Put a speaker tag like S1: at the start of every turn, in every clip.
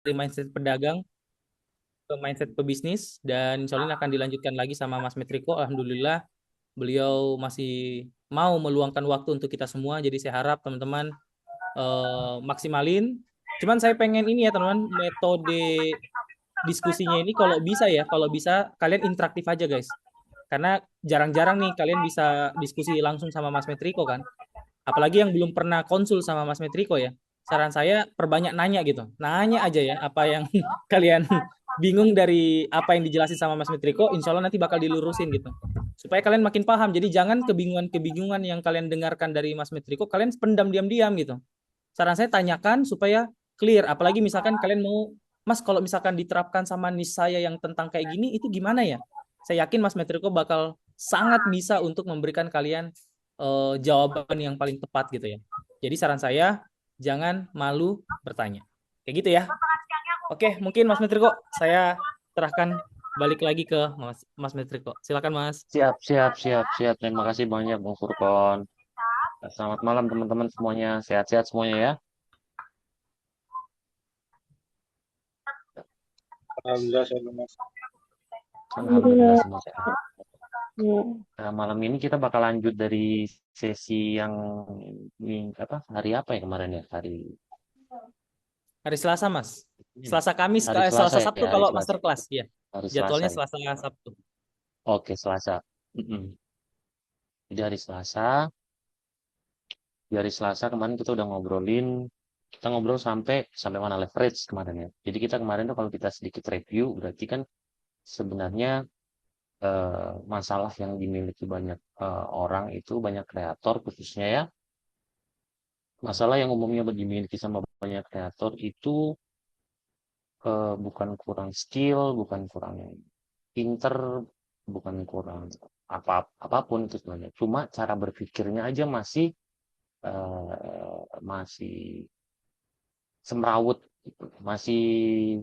S1: dari mindset pedagang ke mindset pebisnis, dan insya Allah ini akan dilanjutkan lagi sama Mas Metriko. Alhamdulillah beliau masih mau meluangkan waktu untuk kita semua. Jadi saya harap teman-teman maksimalin. Cuman saya pengen ini ya teman-teman, metode diskusinya ini kalau bisa kalian interaktif aja guys. Karena jarang-jarang nih kalian bisa diskusi langsung sama Mas Metriko kan. Apalagi yang belum pernah konsul sama Mas Metriko ya. Saran saya perbanyak nanya gitu. Nanya aja ya apa yang kalian bingung dari apa yang dijelasin sama Mas Metriko, insya Allah nanti bakal dilurusin gitu. Supaya kalian makin paham. Jadi jangan kebingungan-kebingungan yang kalian dengarkan dari Mas Metriko, kalian pendam diam-diam gitu. Saran saya tanyakan supaya clear. Apalagi misalkan kalian mau, Mas kalau misalkan diterapkan sama nis saya yang tentang kayak gini, itu gimana ya? Saya yakin Mas Metriko bakal sangat bisa untuk memberikan kalian jawaban yang paling tepat gitu ya. Jadi saran saya, jangan malu bertanya. Kayak gitu ya. Oke, mungkin Mas Metriko, saya serahkan balik lagi ke Mas Metriko. Silakan Mas.
S2: Siap, siap, siap, siap. Terima kasih banyak, Bung Furkon. Selamat malam, teman-teman semuanya. Sehat-sehat semuanya ya.
S3: Alhamdulillah saya Mas.
S2: Alhamdulillah
S4: Alhamdulillah.
S2: semua sehat.
S4: Ya.
S2: Nah, malam ini kita bakal lanjut dari sesi yang apa? Hari apa ya kemarin ya?
S1: Hari Selasa, Mas.
S2: Ini.
S1: Selasa Kamis,
S2: Hari Selasa
S1: Selasa
S2: ya,
S1: Sabtu
S2: hari
S1: kalau
S2: Selasa.
S1: masterclass. Ya,
S2: Hari Selasa
S1: jadwalnya
S2: ya.
S1: Selasa Sabtu.
S2: Oke, Selasa. Mm-mm. Jadi hari Selasa, di hari Selasa kemarin kita ngobrol sampai sampai mana leverage kemarin ya. Jadi kita kemarin tuh kalau kita sedikit review berarti kan sebenarnya masalah yang dimiliki banyak orang itu banyak kreator khususnya ya. Masalah yang umumnya dimiliki sama banyak kreator itu bukan kurang skill, bukan kurang pinter, bukan kurang apapun itu sebenarnya. Cuma cara berpikirnya aja masih semrawut, gitu. Masih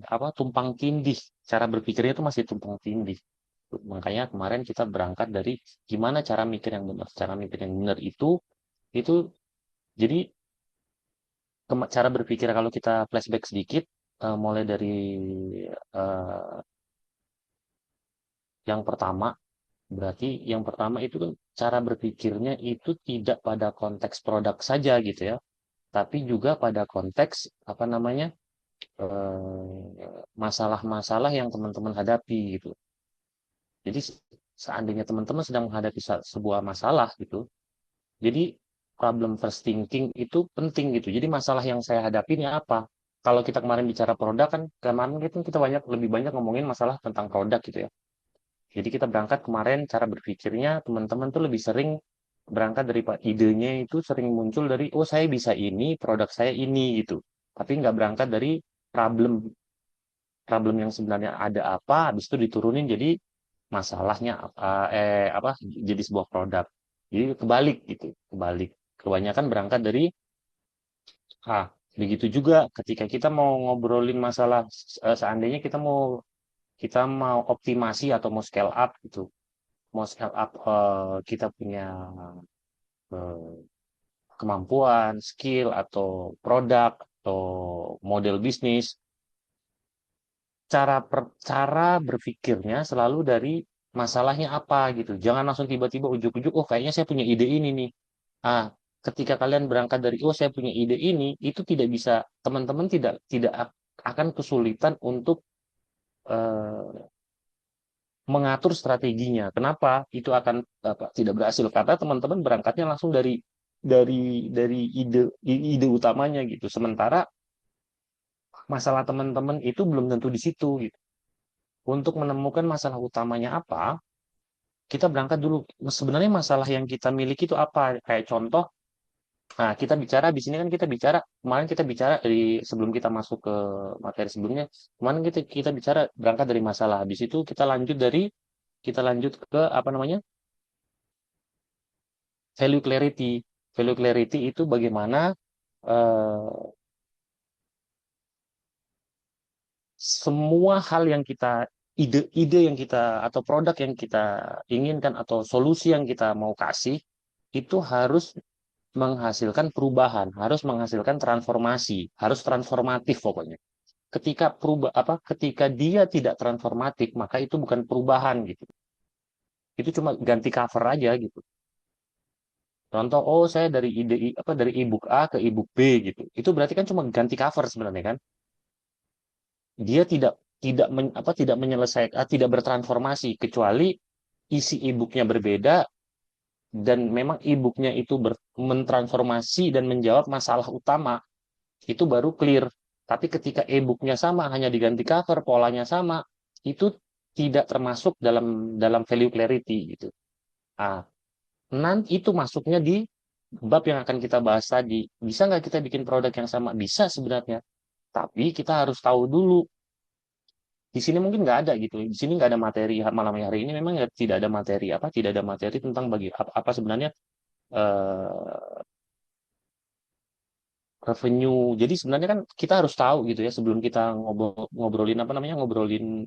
S2: apa tumpang tindih. Cara berpikirnya itu masih tumpang tindih. Makanya kemarin kita berangkat dari gimana cara mikir yang benar. Cara mikir yang benar itu jadi cara berpikir kalau kita flashback sedikit, mulai dari eh, yang pertama, berarti yang pertama itu kan cara berpikirnya itu tidak pada konteks produk saja gitu ya, tapi juga pada konteks apa namanya masalah-masalah yang teman-teman hadapi gitu. Jadi seandainya teman-teman sedang menghadapi sebuah masalah gitu, jadi problem first thinking itu penting gitu. Jadi masalah yang saya hadapi ini apa? Kalau kita kemarin bicara produk kan, kemarin kita lebih banyak ngomongin masalah tentang produk gitu ya. Jadi kita berangkat kemarin cara berpikirnya teman-teman tuh lebih sering berangkat dari idenya itu sering muncul dari oh saya bisa ini, produk saya ini gitu. Tapi nggak berangkat dari problem problem yang sebenarnya ada apa, habis itu diturunin jadi masalahnya apa jadi sebuah produk. Jadi kebalik gitu, kebalik. Kebanyakan berangkat dari ah begitu juga ketika kita mau ngobrolin masalah seandainya kita mau optimasi atau mau scale up gitu. Mau scale up kita punya eh, kemampuan, skill atau produk atau model bisnis, cara berpikirnya selalu dari masalahnya apa gitu. Jangan langsung tiba-tiba ujuk-ujuk, oh kayaknya saya punya ide ini nih. Ah, ketika kalian berangkat dari oh saya punya ide ini, itu tidak bisa teman-teman tidak tidak akan kesulitan untuk eh, mengatur strateginya. Kenapa? Itu akan apa, tidak berhasil karena teman-teman berangkatnya langsung dari ide utamanya gitu. Sementara masalah teman-teman itu belum tentu di situ gitu. Untuk menemukan masalah utamanya apa, kita berangkat dulu. Sebenarnya masalah yang kita miliki itu apa? Kayak contoh, nah kita bicara di sini kan kita bicara kemarin kita bicara dari sebelum kita masuk ke materi sebelumnya, kemarin kita bicara berangkat dari masalah. Habis itu kita lanjut ke apa namanya? Value clarity. Value clarity itu bagaimana eh, semua hal yang ide-ide yang kita atau produk yang kita inginkan atau solusi yang kita mau kasih itu harus menghasilkan perubahan, harus menghasilkan transformasi, harus transformatif pokoknya. ketika dia tidak transformatif, maka itu bukan perubahan gitu. Itu cuma ganti cover aja gitu. Contoh, oh saya dari dari ebook A ke ebook B gitu. Itu berarti kan cuma ganti cover sebenarnya kan. Dia tidak menyelesaikan, tidak bertransformasi kecuali isi ebooknya berbeda dan memang ebooknya itu mentransformasi dan menjawab masalah utama, itu baru clear. Tapi ketika ebooknya sama, hanya diganti cover, polanya sama, itu tidak termasuk dalam dalam value clarity gitu. Ah, nanti itu masuknya di bab yang akan kita bahas tadi. Bisa nggak kita bikin produk yang sama? Bisa sebenarnya. Tapi kita harus tahu dulu. Di sini mungkin nggak ada gitu. Di sini nggak ada materi malam hari ini memang ya tidak ada materi tidak ada materi tentang apa sebenarnya eh, revenue. Jadi sebenarnya kan kita harus tahu gitu ya sebelum kita ngobrolin apa namanya ngobrolin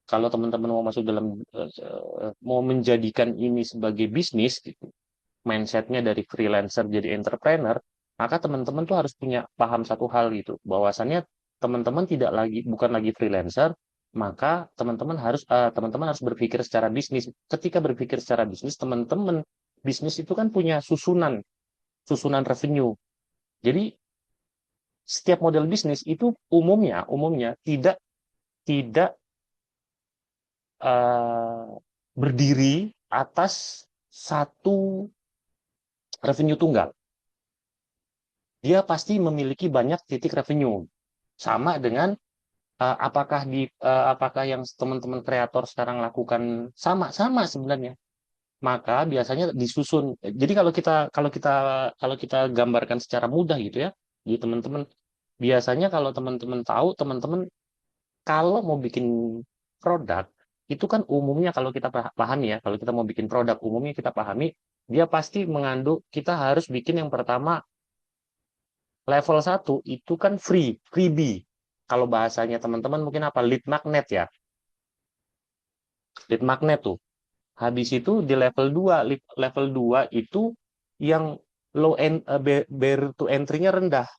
S2: kalau teman-teman mau masuk dalam mau menjadikan ini sebagai bisnis gitu, mindsetnya dari freelancer jadi entrepreneur, maka teman-teman tuh harus punya paham satu hal gitu, bahwasannya teman-teman tidak lagi bukan lagi freelancer, maka teman-teman harus berpikir secara bisnis. Ketika berpikir secara bisnis, teman-teman bisnis itu kan punya susunan susunan revenue. Jadi setiap model bisnis itu umumnya tidak tidak eh, berdiri atas satu revenue tunggal. Dia pasti memiliki banyak titik revenue. Sama dengan apakah yang teman-teman kreator sekarang lakukan sama sebenarnya. Maka biasanya disusun. Jadi kalau kita gambarkan secara mudah gitu ya, di teman-teman biasanya kalau teman-teman tahu teman-teman kalau mau bikin produk itu kan umumnya kalau kita pahami ya, kalau kita mau bikin produk umumnya kita pahami dia pasti mengandung kita harus bikin yang pertama level satu itu kan freebie. Kalau bahasanya teman-teman mungkin apa? Lead magnet ya. Lead magnet tuh. Habis itu di level 2 itu yang barrier to entry-nya rendah.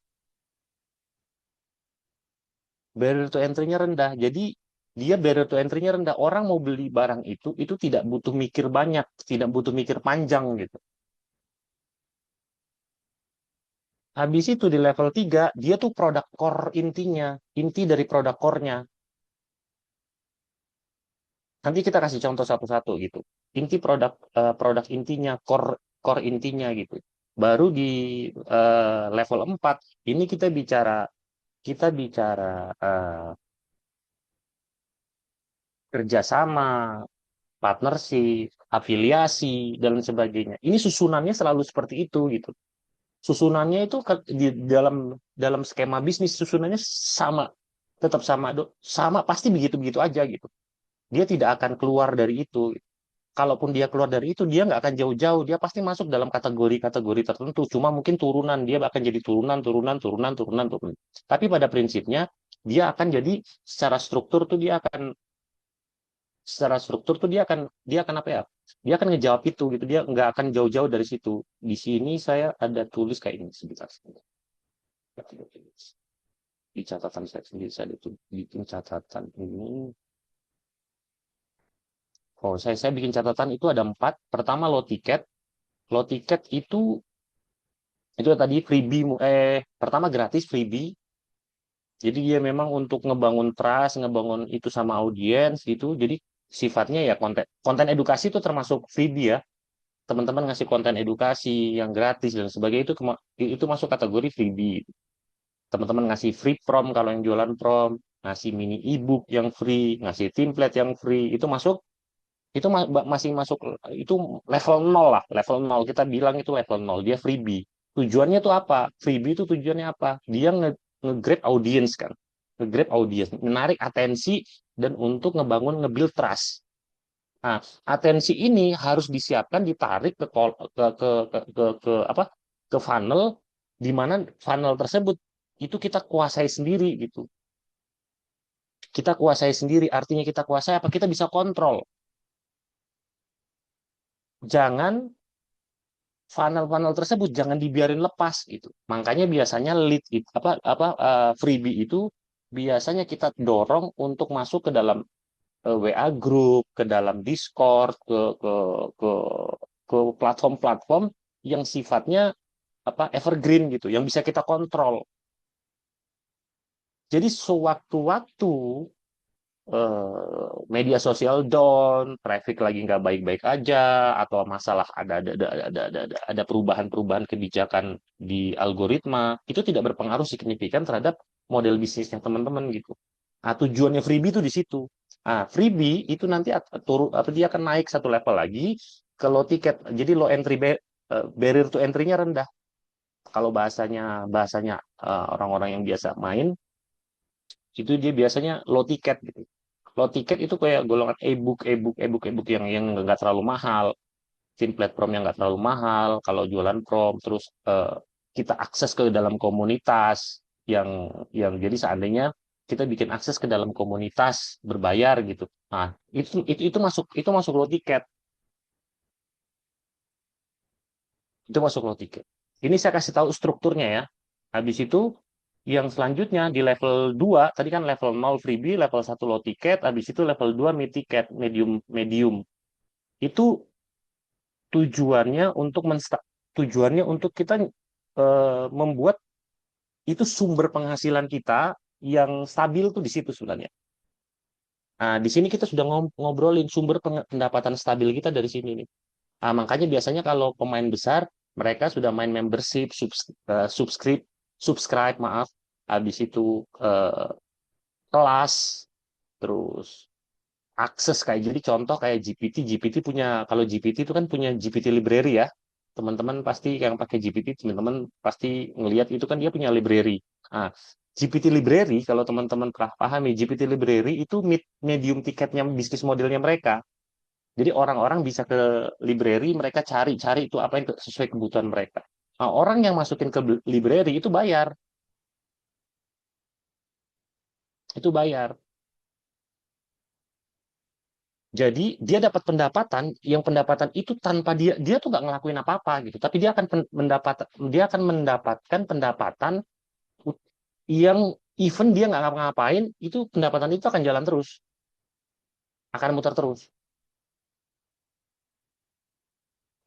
S2: Barrier to entry-nya rendah. Jadi dia barrier to entry-nya rendah. Orang mau beli barang itu tidak butuh mikir banyak, tidak butuh mikir panjang gitu. Habis itu di level 3 dia tuh produk core intinya, inti dari produk core-nya. Nanti kita kasih contoh satu-satu gitu. Inti produk intinya, core core intinya gitu. Baru di level 4 ini kita bicara kerjasama, partnership, afiliasi dan sebagainya. Ini susunannya selalu seperti itu gitu. Susunannya itu di dalam skema bisnis susunannya sama, tetap sama pasti begitu-begitu aja gitu. Dia tidak akan keluar dari itu. Kalaupun dia keluar dari itu, dia nggak akan jauh-jauh. Dia pasti masuk dalam kategori-kategori tertentu. Cuma mungkin turunan, dia akan jadi turunan, turunan, turunan, turunan, turunan. Tapi pada prinsipnya, dia akan jadi secara struktur tuh dia akan apa ya? Dia akan ngejawab itu gitu. Dia nggak akan jauh-jauh dari situ. Di sini saya ada tulis kayak ini sebentar. Di catatan saya sendiri saya bikin catatan ini. Oh, saya bikin catatan itu ada 4. Pertama low ticket. Low ticket itu tadi freebie, pertama gratis freebie. Jadi dia memang untuk ngebangun trust, ngebangun itu sama audiens gitu. Jadi sifatnya ya konten konten edukasi itu termasuk freebie ya. Teman-teman ngasih konten edukasi yang gratis dan sebagainya itu masuk kategori freebie. Teman-teman ngasih free prom kalau yang jualan prom, ngasih mini ebook yang free, ngasih template yang free, itu masih masuk itu level nol lah, level nol kita bilang itu level nol, dia freebie. Tujuannya tuh apa? Freebie itu tujuannya apa? Dia nge-grab audience kan. Nge-grab audience, menarik atensi dan untuk nge-build trust. Nah, atensi ini harus disiapkan ditarik ke ke funnel di mana funnel tersebut itu kita kuasai sendiri gitu. Kita kuasai sendiri, artinya kita kuasai apa? Kita bisa kontrol. Jangan funnel-funnel tersebut jangan dibiarin lepas gitu. Makanya biasanya lead itu, freebie itu biasanya kita dorong untuk masuk ke dalam WA group, ke dalam Discord, ke platform-platform yang sifatnya apa evergreen gitu, yang bisa kita kontrol. Jadi sewaktu-waktu media sosial down, traffic lagi nggak baik-baik aja, atau masalah ada perubahan-perubahan kebijakan di algoritma, itu tidak berpengaruh signifikan terhadap model bisnisnya teman-teman gitu. Nah, tujuannya freebie itu di situ. Nah, freebie itu nanti turun atau dia akan naik satu level lagi ke low ticket. Jadi low entry barrier to entry-nya rendah. Kalau bahasanya bahasanya orang-orang yang biasa main itu dia biasanya low ticket gitu. Low ticket itu kayak golongan e-book yang nggak terlalu mahal, tim platform yang nggak terlalu mahal. Kalau jualan prom, terus kita akses ke dalam komunitas yang jadi seandainya kita bikin akses ke dalam komunitas berbayar gitu. Nah, itu masuk low ticket. Itu masuk low ticket. Ini saya kasih tahu strukturnya ya. Habis itu yang selanjutnya di level 2 tadi kan level 0 freebie, level 1 low ticket, habis itu level 2 mid ticket, medium medium. Itu tujuannya untuk tujuannya untuk kita membuat itu sumber penghasilan kita yang stabil tuh di situ sebenarnya. Nah, di sini kita sudah ngobrolin sumber pendapatan stabil kita dari sini nih. Nah, makanya biasanya kalau pemain besar mereka sudah main membership, subscribe, maaf, habis itu kelas, terus akses kayak jadi contoh kayak GPT punya kalau GPT itu kan punya GPT library ya. Teman-teman pasti yang pakai GPT, teman-teman pasti ngelihat itu kan dia punya library. Nah, GPT library kalau teman-teman pernah pahami GPT library itu medium tiketnya bisnis modelnya mereka. Jadi orang-orang bisa ke library, mereka cari-cari itu apa yang sesuai kebutuhan mereka. Nah, orang yang masukin ke library itu bayar. Jadi dia dapat pendapatan, yang pendapatan itu tanpa dia tuh nggak ngelakuin apa-apa gitu, tapi dia akan mendapatkan pendapatan yang even dia nggak ngapa-ngapain, itu pendapatan itu akan jalan terus, akan muter terus.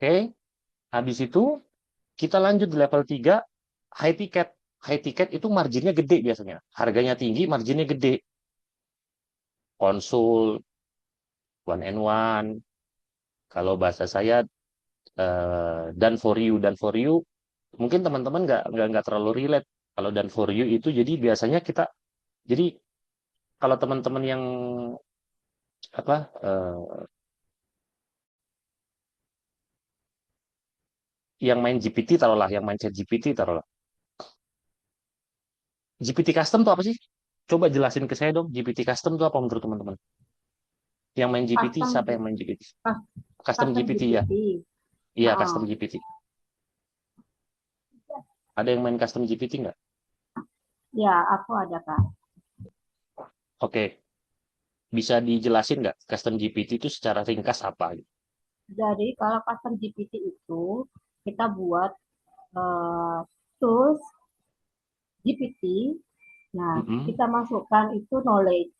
S2: Oke, habis itu kita lanjut di level 3 high ticket. High ticket itu marginnya gede biasanya, harganya tinggi, marginnya gede. Konsul, one and one, kalau bahasa saya done for you mungkin teman-teman nggak terlalu relate kalau done for you itu jadi biasanya kita jadi kalau teman-teman yang apa yang main GPT taruhlah yang main chat GPT taruhlah GPT custom tuh apa sih, coba jelasin ke saya dong GPT custom tuh apa menurut teman-teman yang main GPT,
S4: Custom,
S2: siapa yang main GPT custom
S4: custom
S2: GPT ya,
S4: GPT.
S2: iya custom
S4: Oh,
S2: GPT, ada yang main custom GPT nggak?
S4: ya, aku ada Kak.
S2: Oke, bisa dijelasin nggak custom GPT itu secara ringkas apa gitu?
S4: Jadi kalau custom GPT itu kita buat tools GPT. Nah,
S2: Mm-mm.
S4: kita masukkan itu knowledge.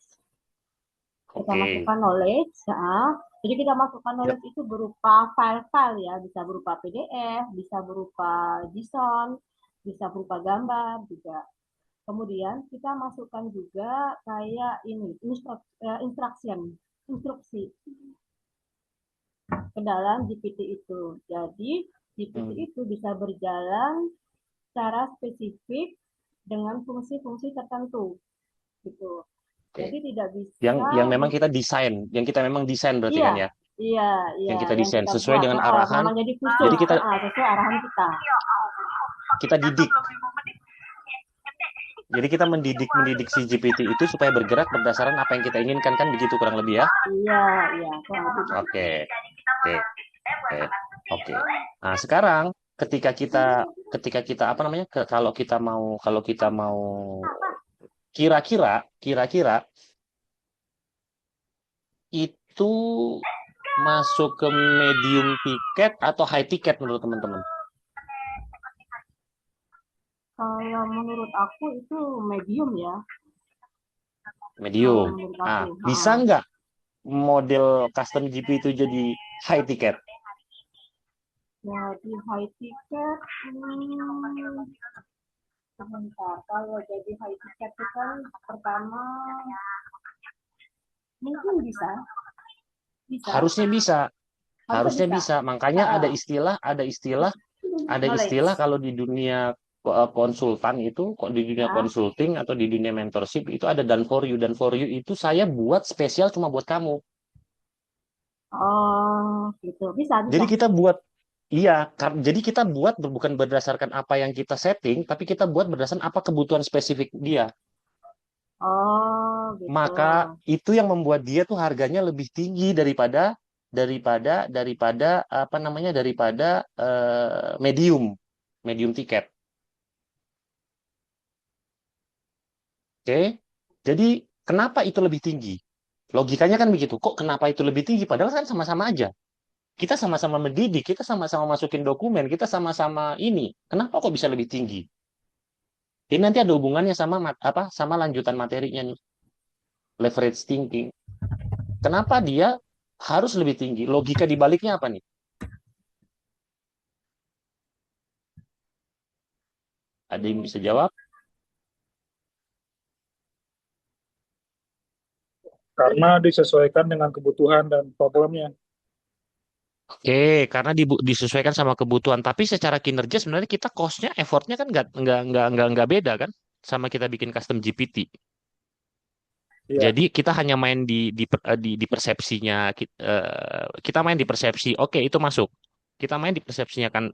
S4: Kita
S2: Oke.
S4: masukkan knowledge. Nah, jadi kita masukkan
S2: Ya.
S4: knowledge itu berupa file-file ya, bisa berupa PDF, bisa berupa JSON, bisa berupa gambar juga. Kemudian kita masukkan juga kayak ini instruksi ke dalam GPT itu. Jadi GPT
S2: Hmm.
S4: itu bisa berjalan secara spesifik dengan fungsi-fungsi tertentu gitu.
S2: Oke.
S4: Jadi tidak
S2: Yang
S4: bisa
S2: memang kita desain, yang kita memang desain berarti
S4: iya,
S2: kan ya,
S4: iya, iya
S2: yang kita
S4: yang
S2: desain
S4: kita
S2: sesuai
S4: buat
S2: dengan arahan.
S4: memang jadi khusus
S2: Jadi kita
S4: sesuai arahan kita.
S2: kita didik. Jadi kita mendidik si GPT itu supaya bergerak berdasarkan apa yang kita inginkan kan begitu kurang lebih ya.
S4: Iya, iya, kurang lebih begitu.
S2: Oke, oke, oke, oke. Nah sekarang ketika kita apa namanya kalau kita mau kira-kira itu masuk ke medium ticket atau high ticket menurut teman-teman?
S4: Kalau menurut aku itu medium ya.
S2: medium.
S4: menurut
S2: Ah,
S4: aku.
S2: bisa nggak model custom GP itu jadi high ticket?
S4: Jadi high ticket, sebentar. Kalau jadi high ticket itu kan pertama mungkin bisa, bisa,
S2: Harusnya bisa.
S4: harusnya
S2: Harusnya
S4: bisa.
S2: bisa. Makanya ada
S4: Knowledge.
S2: istilah kalau di dunia konsultan itu, kok di dunia
S4: Ah,
S2: consulting atau di dunia mentorship itu ada done for you. Done for you itu saya buat spesial cuma buat kamu.
S4: oh, gitu. Bisa, bisa.
S2: Jadi kita buat, iya, jadi kita buat bukan berdasarkan apa yang kita setting, tapi kita buat berdasarkan apa kebutuhan spesifik dia.
S4: Oh, gitu.
S2: Maka itu yang membuat dia tuh harganya lebih tinggi daripada daripada apa namanya daripada medium medium tiket. Oke, jadi kenapa itu lebih tinggi? Logikanya kan begitu. Kok kenapa itu lebih tinggi? Padahal kan sama-sama aja. Kita sama-sama mendidik, kita sama-sama masukin dokumen, kita sama-sama ini. Kenapa kok bisa lebih tinggi? Ini nanti ada hubungannya sama apa? Sama lanjutan materinya nih, leverage thinking. Kenapa dia harus lebih tinggi? Logika di baliknya apa nih? Ada yang bisa jawab?
S3: Karena disesuaikan dengan kebutuhan dan problemnya.
S2: Oke, karena disesuaikan sama kebutuhan. Tapi secara kinerja sebenarnya kita cost-nya, effort-nya kan nggak beda kan, sama kita bikin custom GPT.
S3: Iya.
S2: Jadi kita hanya main di persepsinya, kita main di persepsi. Oke, itu masuk. Kita main di persepsinya kan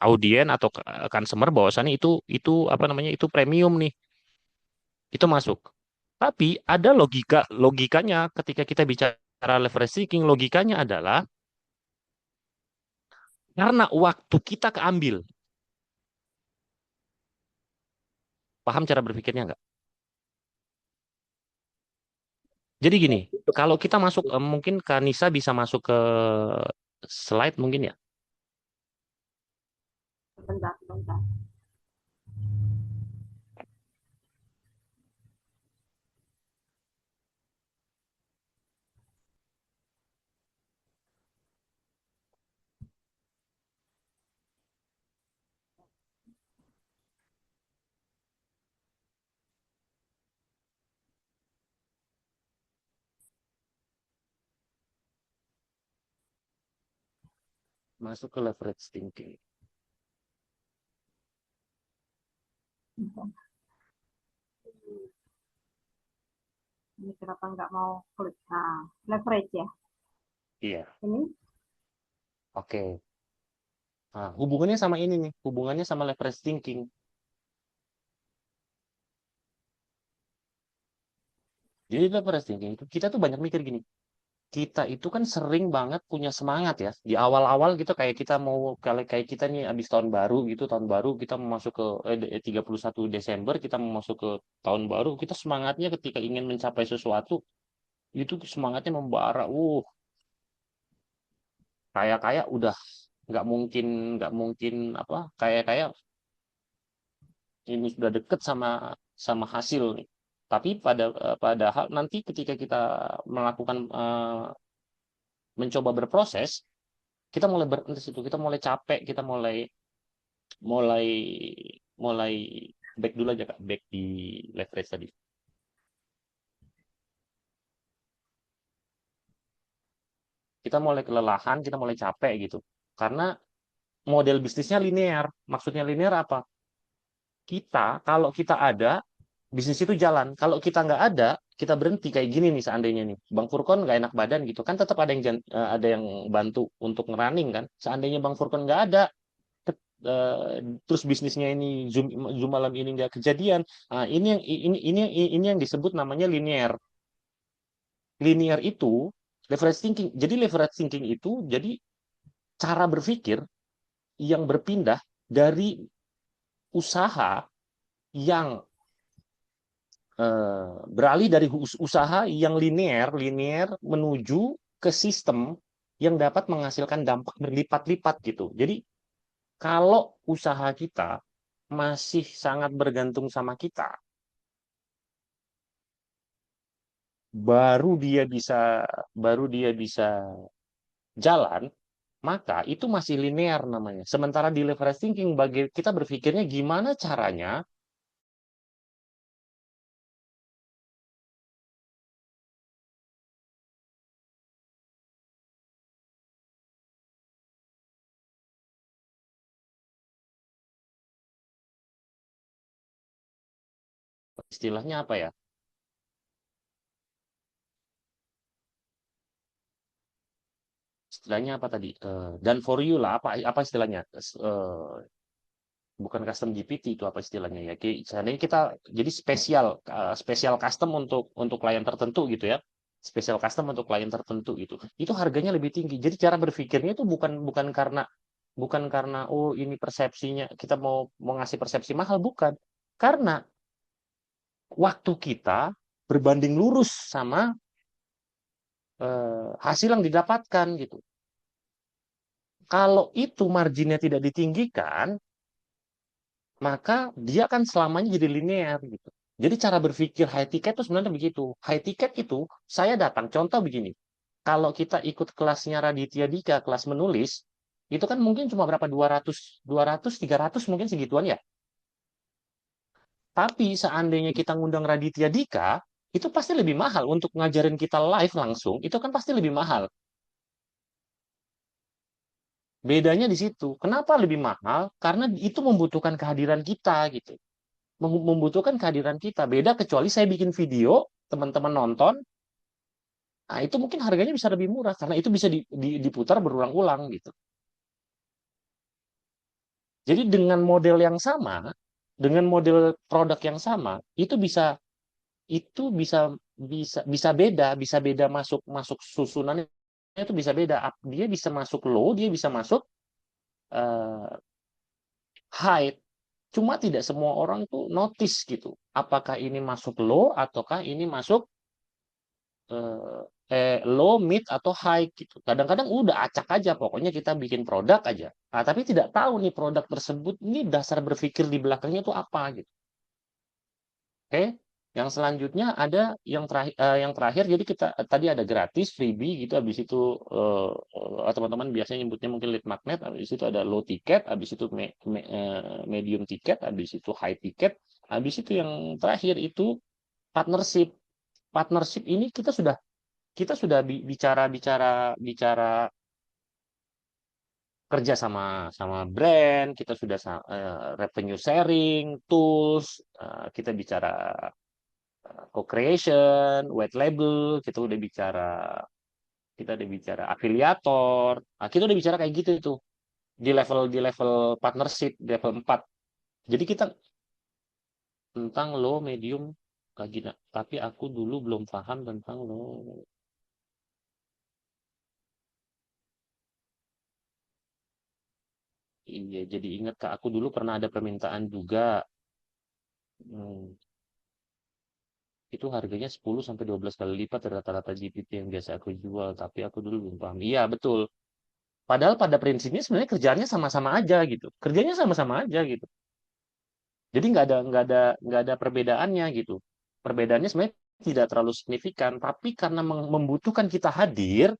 S2: audien atau customer bahwasannya itu apa namanya itu premium nih, itu masuk. Tapi ada logikanya ketika kita bicara leverage seeking, logikanya adalah karena waktu kita keambil. Paham cara berpikirnya nggak? Jadi gini, kalau kita masuk, mungkin Kanisa bisa masuk ke slide mungkin ya.
S4: Bentar, bentar.
S2: Masuk ke leverage thinking.
S4: Ini kenapa nggak mau klik? Nah, leverage ya.
S2: Iya,
S4: Ini
S2: oke. Nah, hubungannya sama ini nih, hubungannya sama leverage thinking. Jadi leverage thinking itu kita tuh banyak mikir gini. Kita itu kan sering banget punya semangat ya. Di awal-awal gitu kayak kita mau kayak kita nih habis tahun baru gitu, tahun baru kita mau masuk ke 31 Desember kita mau masuk ke tahun baru, kita semangatnya ketika ingin mencapai sesuatu itu semangatnya membara. Kayak kayak udah nggak mungkin apa kayak kayak ini sudah deket sama sama hasil nih. Tapi padahal nanti ketika kita melakukan mencoba berproses, kita mulai berhenti situ, kita mulai capek, kita mulai mulai mulai back dulu aja Kak, back di leverage tadi. Kita mulai kelelahan, kita mulai capek gitu. Karena model bisnisnya linear. Maksudnya linear apa? Kalau kita ada, bisnis itu jalan. Kalau kita nggak ada, kita berhenti kayak gini nih seandainya nih. Bang Furkon nggak enak badan gitu kan tetap ada yang bantu untuk ngerunning kan. Seandainya Bang Furkon nggak ada, terus bisnisnya ini Zoom malam ini nggak kejadian. Nah, ini yang disebut namanya linear. Linear itu leverage thinking. Jadi leverage thinking itu jadi cara berpikir yang berpindah dari usaha yang beralih dari usaha yang linear menuju ke sistem yang dapat menghasilkan dampak berlipat-lipat gitu. Jadi kalau usaha kita masih sangat bergantung sama kita, baru dia bisa jalan, maka itu masih linear namanya. Sementara di leverage thinking kita berpikirnya gimana caranya istilahnya apa ya? Istilahnya apa tadi? Dan for you lah, apa istilahnya? Bukan custom GPT, itu apa istilahnya ya? Seandainya kita jadi spesial custom untuk klien tertentu gitu ya. Spesial custom untuk klien tertentu gitu. Itu harganya lebih tinggi. Jadi cara berpikirnya itu bukan karena oh ini persepsinya kita mau ngasih persepsi mahal, bukan. Karena waktu kita berbanding lurus sama hasil yang didapatkan gitu. Kalau itu marginnya tidak ditinggikan, maka dia akan selamanya jadi linear gitu. Jadi cara berpikir high ticket itu sebenarnya begitu. High ticket itu saya datang, contoh begini. Kalau kita ikut kelasnya Raditya Dika, kelas menulis, itu kan mungkin cuma berapa 200, 300 mungkin segituan ya. Tapi seandainya kita ngundang Raditya Dika, itu pasti lebih mahal untuk ngajarin kita live langsung, itu kan pasti lebih mahal. Bedanya di situ. Kenapa lebih mahal? Karena itu membutuhkan kehadiran kita gitu. Membutuhkan kehadiran kita. Beda kecuali saya bikin video, teman-teman nonton, nah itu mungkin harganya bisa lebih murah karena itu bisa diputar berulang-ulang gitu. Jadi dengan model yang sama, dengan model produk yang sama, itu bisa beda masuk masuk susunannya itu bisa beda. Dia bisa masuk low, dia bisa masuk eh, high. Cuma tidak semua orang tuh notice gitu. Apakah ini masuk low ataukah ini masuk low, mid atau high gitu. Kadang-kadang udah acak aja, pokoknya kita bikin produk aja. Nah, tapi tidak tahu nih produk tersebut ini dasar berpikir di belakangnya itu apa gitu. Oke. Yang selanjutnya ada yang terakhir jadi kita tadi ada gratis, freebie gitu, habis itu teman-teman biasanya nyebutnya mungkin lead magnet, habis itu ada low ticket, habis itu medium ticket, habis itu high ticket, habis itu yang terakhir itu partnership. Partnership ini kita sudah bicara bicara bicara kerja sama brand, kita sudah revenue sharing, tools, kita bicara co-creation, white label, kita udah bicara afiliator. Nah, kita udah bicara kayak gitu itu di level partnership di level 4. Jadi kita tentang low, medium, kayak gini. Tapi aku dulu belum paham tentang low. Iya, jadi ingat Kak, aku dulu pernah ada permintaan juga. Hmm, itu harganya 10 sampai 12 kali lipat dari rata-rata GPT yang biasa aku jual, tapi aku dulu belum paham. Iya, betul. Padahal pada prinsipnya sebenarnya kerjanya sama-sama aja gitu. Kerjanya sama-sama aja gitu. Jadi nggak ada perbedaannya gitu. Perbedaannya sebenarnya tidak terlalu signifikan, tapi karena membutuhkan kita hadir,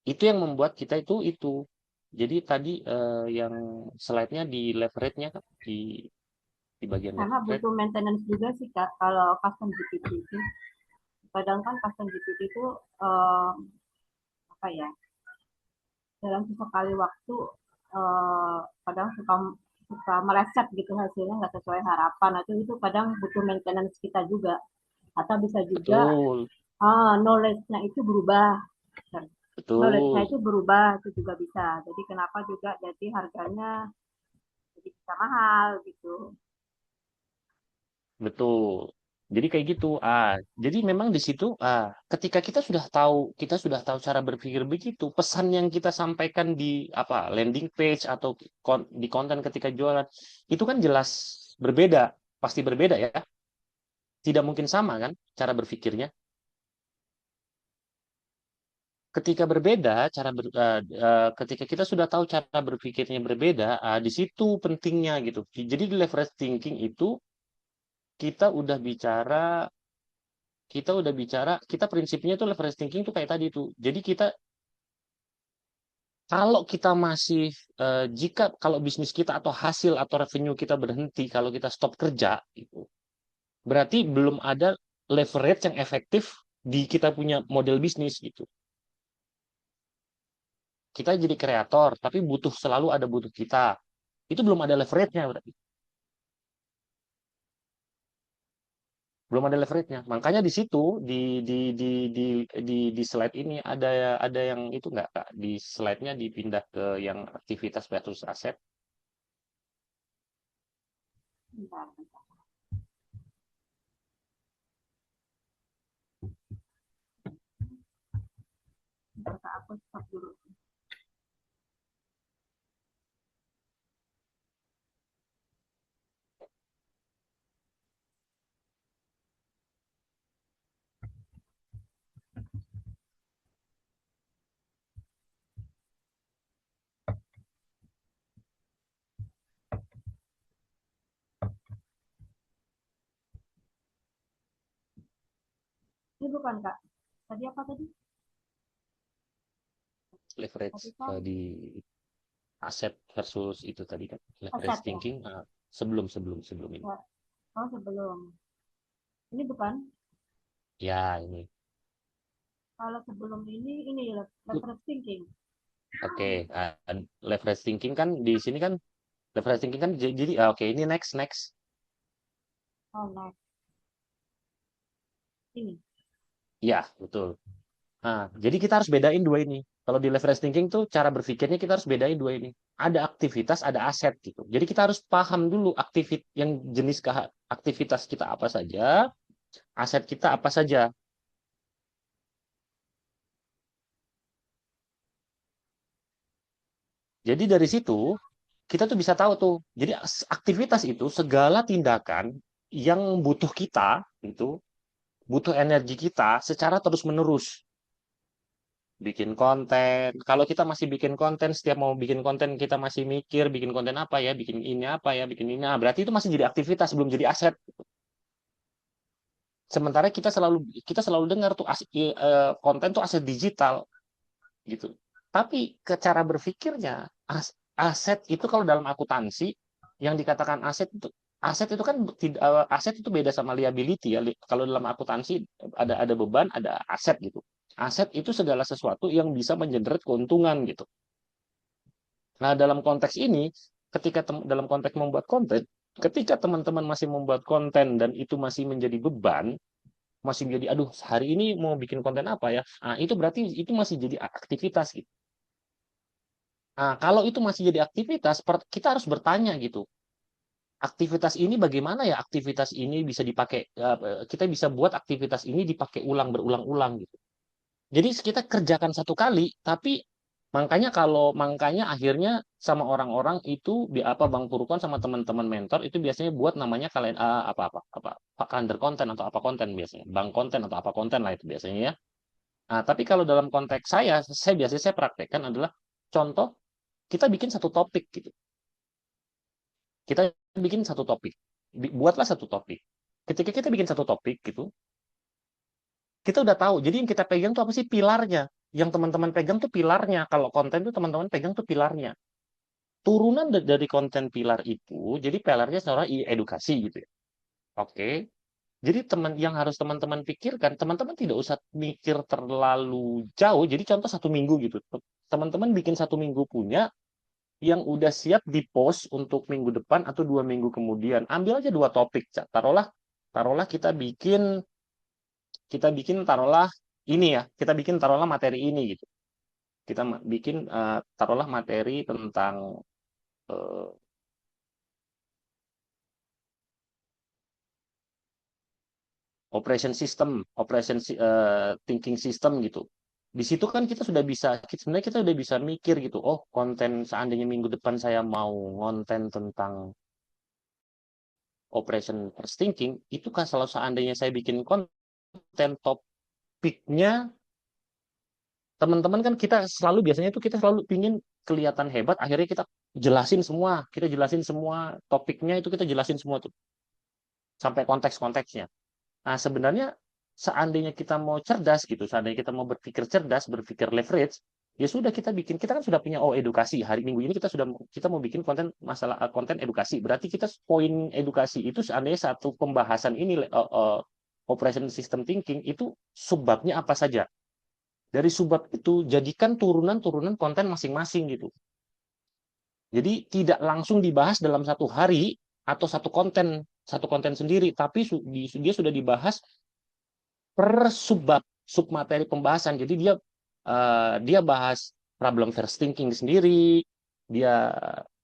S2: itu yang membuat kita itu. Jadi tadi yang slide-nya di leverage-nya Kak, di bagian
S4: Karena
S2: leverage.
S4: butuh maintenance juga sih Kak, kalau custom GPT itu. Kadang kan custom GPT itu apa ya, dalam sesekali waktu kadang suka suka meleset gitu, hasilnya nggak sesuai harapan. Nah, itu kadang butuh maintenance kita juga. Atau bisa juga
S2: Betul,
S4: knowledge-nya itu berubah. Knowledge-nya
S2: betul.
S4: itu berubah, itu juga bisa. Jadi kenapa juga jadi harganya jadi bisa mahal gitu.
S2: Betul. Jadi kayak gitu. Jadi memang di situ ketika kita sudah tahu cara berpikir begitu, pesan yang kita sampaikan di apa landing page atau di konten ketika jualan itu kan jelas berbeda, pasti berbeda ya. Tidak mungkin sama kan cara berpikirnya. Ketika berbeda ketika kita sudah tahu cara berpikirnya berbeda, di situ pentingnya gitu. Jadi di leverage thinking itu kita udah bicara kita udah bicara, kita prinsipnya tuh leverage thinking tuh kayak tadi tuh. Jadi kita kalau kita masih kalau bisnis kita atau hasil atau revenue kita berhenti, kalau kita stop kerja itu, berarti belum ada leverage yang efektif di kita punya model bisnis gitu. Kita jadi kreator, tapi selalu ada butuh kita. Itu belum ada leverage-nya berarti. Belum ada leverage-nya. Makanya di situ di slide ini ada yang itu nggak Kak? Di slide-nya dipindah ke yang aktivitas versus aset.
S4: Bentar, bentar. Bentar, Kak, aku stop dulu. Ini bukan, Kak. Tadi apa tadi?
S2: Leverage
S4: Tadi kan
S2: di aset versus itu tadi kan. Leverage
S4: aset ya?
S2: thinking sebelum ini.
S4: Ya. Oh, sebelum. Ini bukan?
S2: Ya, ini.
S4: Kalau sebelum ini leverage thinking.
S2: Oke, leverage thinking kan di sini kan leverage thinking kan jadi oke, ini next.
S4: Oh, next. Ini.
S2: Ya, betul. Nah, jadi kita harus bedain dua ini. Kalau di leverage thinking tuh cara berpikirnya kita harus bedain dua ini. Ada aktivitas, ada aset gitu. Jadi kita harus paham dulu yang jenis aktivitas kita apa saja, aset kita apa saja. Jadi dari situ kita tuh bisa tahu tuh. Jadi aktivitas itu segala tindakan yang butuh kita itu butuh energi kita secara terus-menerus. Bikin konten. Kalau kita masih bikin konten, setiap mau bikin konten kita masih mikir bikin konten apa ya, bikin ini apa ya, bikin ini. Nah, berarti itu masih jadi aktivitas, belum jadi aset. Sementara kita selalu dengar tuh konten tuh aset digital gitu. Tapi ke cara berpikirnya aset itu kalau dalam akuntansi yang dikatakan aset itu kan aset itu beda sama liability ya. Kalau dalam akuntansi ada beban, ada aset gitu. Aset itu segala sesuatu yang bisa mengenerate keuntungan gitu. Nah, dalam konteks ini, dalam konteks membuat konten, ketika teman-teman masih membuat konten dan itu masih menjadi beban, masih menjadi, aduh, hari ini mau bikin konten apa ya? Nah, itu berarti itu masih jadi aktivitas gitu. Nah, kalau itu masih jadi aktivitas, kita harus bertanya gitu. Aktivitas ini bagaimana ya aktivitas ini bisa dipakai, kita bisa buat aktivitas ini dipakai berulang-ulang gitu. Jadi kita kerjakan satu kali, tapi makanya akhirnya sama orang-orang itu Bang Purkon sama teman-teman mentor itu biasanya buat namanya kalian kalender konten atau apa konten biasanya, bang konten atau apa konten lah itu biasanya ya. Nah, tapi kalau dalam konteks saya biasanya saya praktekkan adalah contoh kita bikin satu topik gitu. Kita bikin satu topik. Buatlah satu topik. Ketika kita bikin satu topik gitu, kita udah tahu. Jadi yang kita pegang tuh apa sih pilarnya? Yang teman-teman pegang tuh pilarnya. Kalau konten tuh teman-teman pegang tuh pilarnya. Turunan dari konten pilar itu, jadi pilarnya secara edukasi gitu ya. Oke. Jadi yang harus teman-teman pikirkan, teman-teman tidak usah mikir terlalu jauh. Jadi contoh 1 minggu gitu. Teman-teman bikin 1 minggu punya yang udah siap di post untuk minggu depan atau 2 minggu kemudian. Ambil aja 2 topik. Taruhlah kita bikin taruhlah ini ya, kita bikin taruhlah materi ini gitu. Kita bikin taruhlah materi tentang uh, operation thinking system gitu. Di situ kan sebenarnya kita sudah bisa mikir gitu. Oh, konten seandainya minggu depan saya mau konten tentang operation first thinking, itu kan kalau seandainya saya bikin konten topiknya teman-teman kan biasanya itu kita selalu pingin kelihatan hebat, akhirnya kita jelasin semua topiknya itu kita jelasin semua tuh sampai konteks-konteksnya. Nah, sebenarnya seandainya kita mau cerdas gitu, seandainya kita mau berpikir cerdas, berpikir leverage, ya sudah kita kan sudah punya edukasi. Hari Minggu ini kita mau bikin konten masalah konten edukasi. Berarti kita poin edukasi itu seandainya satu pembahasan ini operation system thinking itu subbabnya apa saja. Dari subbab itu jadikan turunan-turunan konten masing-masing gitu. Jadi tidak langsung dibahas dalam satu hari atau satu konten sendiri, tapi dia sudah dibahas per submateri pembahasan. Jadi dia bahas problem first thinking sendiri, dia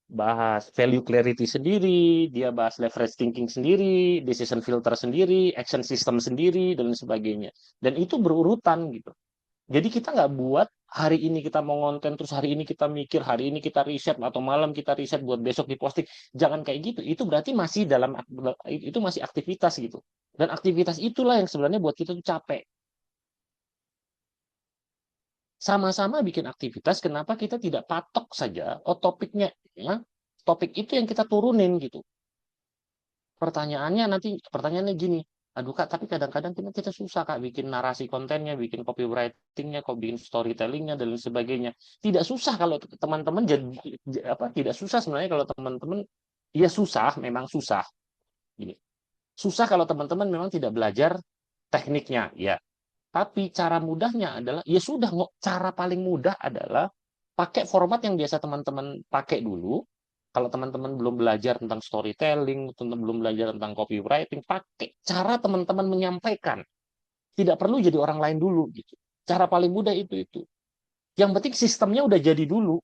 S2: bahas value clarity sendiri, dia bahas leverage thinking sendiri, decision filter sendiri, action system sendiri, dan sebagainya. Dan itu berurutan gitu. Jadi kita nggak buat hari ini kita mau ngonten, terus hari ini kita mikir, hari ini kita riset, atau malam kita riset buat besok diposting. Jangan kayak gitu. Itu berarti itu masih aktivitas gitu. Dan aktivitas itulah yang sebenarnya buat kita tuh capek. Sama-sama bikin aktivitas, kenapa kita tidak patok saja topiknya, ya? Topik itu yang kita turunin gitu. Pertanyaannya gini, aduh Kak, tapi kadang-kadang kita susah Kak bikin narasi kontennya, bikin copywritingnya, bikin storytellingnya dan lain sebagainya. Tidak susah kalau teman-teman tidak susah sebenarnya kalau teman-teman, ya susah, memang susah. Gini. Susah kalau teman-teman memang tidak belajar tekniknya, ya. Tapi cara mudahnya adalah, ya sudah, cara paling mudah adalah pakai format yang biasa teman-teman pakai dulu. Kalau teman-teman belum belajar tentang storytelling, belum belajar tentang copywriting, pakai cara teman-teman menyampaikan. Tidak perlu jadi orang lain dulu gitu. Cara paling mudah itu. Yang penting sistemnya udah jadi dulu.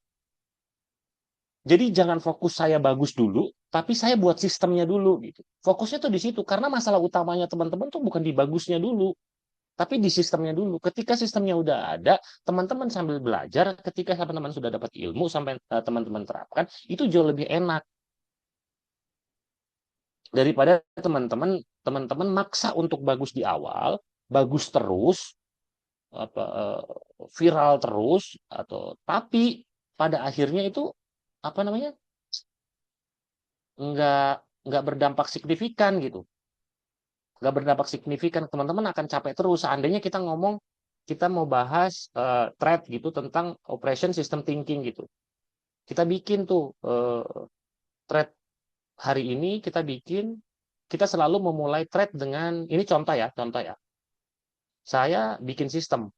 S2: Jadi jangan fokus saya bagus dulu, tapi saya buat sistemnya dulu gitu. Fokusnya tuh di situ, karena masalah utamanya teman-teman tuh bukan di bagusnya dulu, tapi di sistemnya dulu. Ketika sistemnya udah ada, teman-teman sambil belajar, ketika teman-teman sudah dapat ilmu, sampai teman-teman terapkan, itu jauh lebih enak. Daripada teman-teman maksa untuk bagus di awal, bagus terus, viral terus, tapi pada akhirnya itu nggak berdampak signifikan gitu. Nggak berdampak signifikan, teman-teman akan capek terus. Seandainya kita mau bahas thread gitu tentang operation system thinking gitu. Kita bikin tuh thread hari ini, kita selalu memulai thread dengan, ini contoh ya. Saya bikin sistem.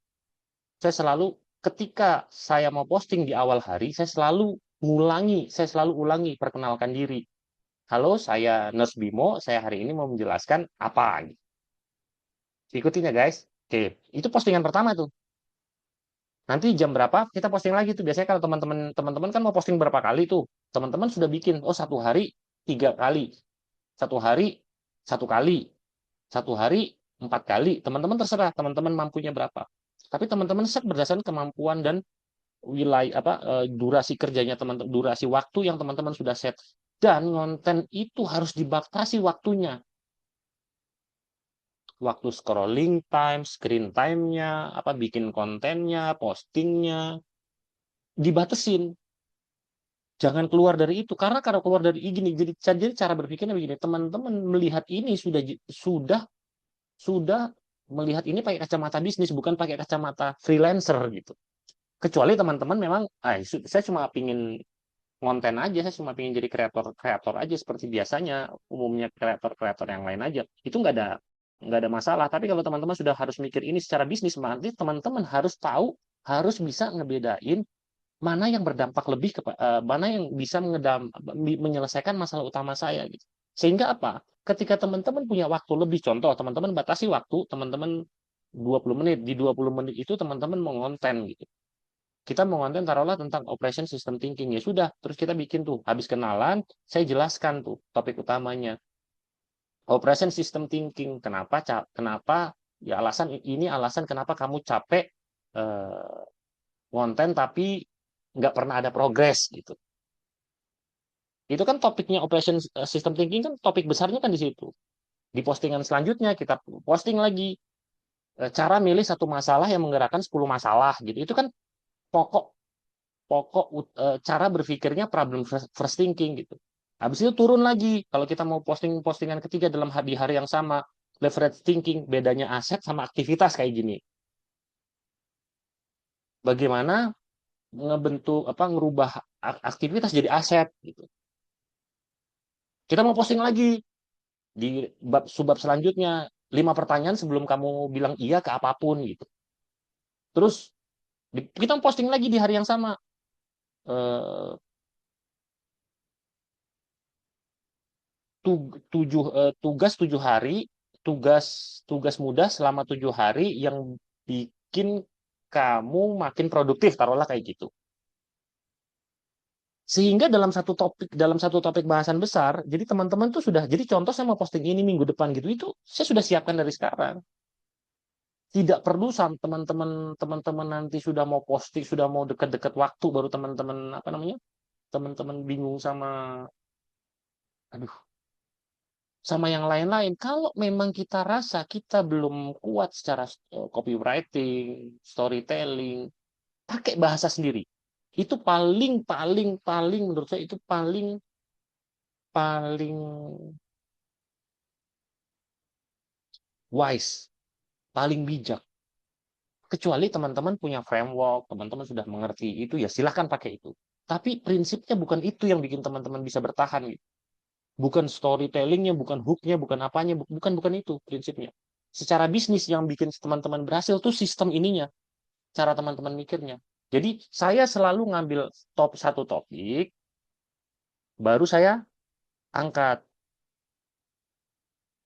S2: Ketika saya mau posting di awal hari, saya selalu ulangi perkenalkan diri. Halo, saya Nurse Bimo, saya hari ini mau menjelaskan apa. Ikutin ya guys. Oke, itu postingan pertama tuh. Nanti jam berapa kita posting lagi tuh. Biasanya kalau teman-teman kan mau posting berapa kali tuh. Teman-teman sudah bikin, satu hari 3 kali. Satu hari 1 kali. Satu hari 4 kali. Teman-teman terserah, teman-teman mampunya berapa. Tapi teman-teman set berdasarkan kemampuan dan durasi kerjanya teman-teman, durasi waktu yang teman-teman sudah set. Dan konten itu harus dibatasi waktunya. Waktu scrolling time, screen time-nya, bikin kontennya, postingnya, dibatesin. Jangan keluar dari itu, karena kalau keluar dari ini, jadi cara berpikirnya begini, teman-teman melihat ini sudah melihat ini pakai kacamata bisnis, bukan pakai kacamata freelancer gitu. Kecuali teman-teman memang, saya cuma pingin konten aja, saya cuma pingin jadi kreator aja seperti biasanya, umumnya kreator yang lain aja. Itu nggak ada masalah. Tapi kalau teman-teman sudah harus mikir ini secara bisnis, nanti teman-teman harus bisa ngebedain mana yang berdampak lebih mana yang bisa menyelesaikan masalah utama saya gitu. Sehingga apa? Ketika teman-teman punya waktu lebih, contoh teman-teman batasi waktu teman-teman 20 menit, di 20 menit itu teman-teman mau ngonten gitu. Kita mau ngonten taruhlah tentang operation system thinking, ya sudah, terus kita bikin tuh, habis kenalan saya jelaskan tuh topik utamanya. Operation system thinking, kenapa ya alasan kenapa kamu capek konten tapi nggak pernah ada progres gitu. Itu kan topiknya operation system thinking, kan topik besarnya kan di situ. Di postingan selanjutnya kita posting lagi cara milih satu masalah yang menggerakkan 10 masalah gitu. Itu kan pokok cara berpikirnya problem first thinking gitu. Habis itu turun lagi, kalau kita mau postingan ketiga di hari yang sama, leverage thinking, bedanya aset sama aktivitas kayak gini. Bagaimana ngebentuk ngerubah aktivitas jadi aset gitu. Kita mau posting lagi di subbab selanjutnya 5 pertanyaan sebelum kamu bilang iya ke apapun gitu. Terus kita posting lagi di hari yang sama. Eh, tugas 7 hari, tugas mudah selama 7 hari yang bikin kamu makin produktif, taruhlah kayak gitu. Sehingga dalam satu topik bahasan besar, jadi teman-teman tuh sudah, jadi contoh saya mau posting ini minggu depan gitu, itu saya sudah siapkan dari sekarang. Tidak perlu teman-teman nanti sudah mau posting, sudah mau dekat-dekat waktu baru teman-teman bingung aduh, sama yang lain-lain. Kalau memang kita rasa kita belum kuat secara copywriting, storytelling, pakai bahasa sendiri. Itu paling paling paling menurut saya itu paling paling wise, paling bijak. Kecuali teman-teman punya framework, teman-teman sudah mengerti itu, ya silahkan pakai itu. Tapi prinsipnya bukan itu yang bikin teman-teman bisa bertahan gitu. Bukan storytellingnya, bukan hooknya, bukan apanya, bukan itu prinsipnya. Secara bisnis yang bikin teman-teman berhasil tuh sistem ininya, cara teman-teman mikirnya. Jadi saya selalu ngambil satu topik, baru saya angkat.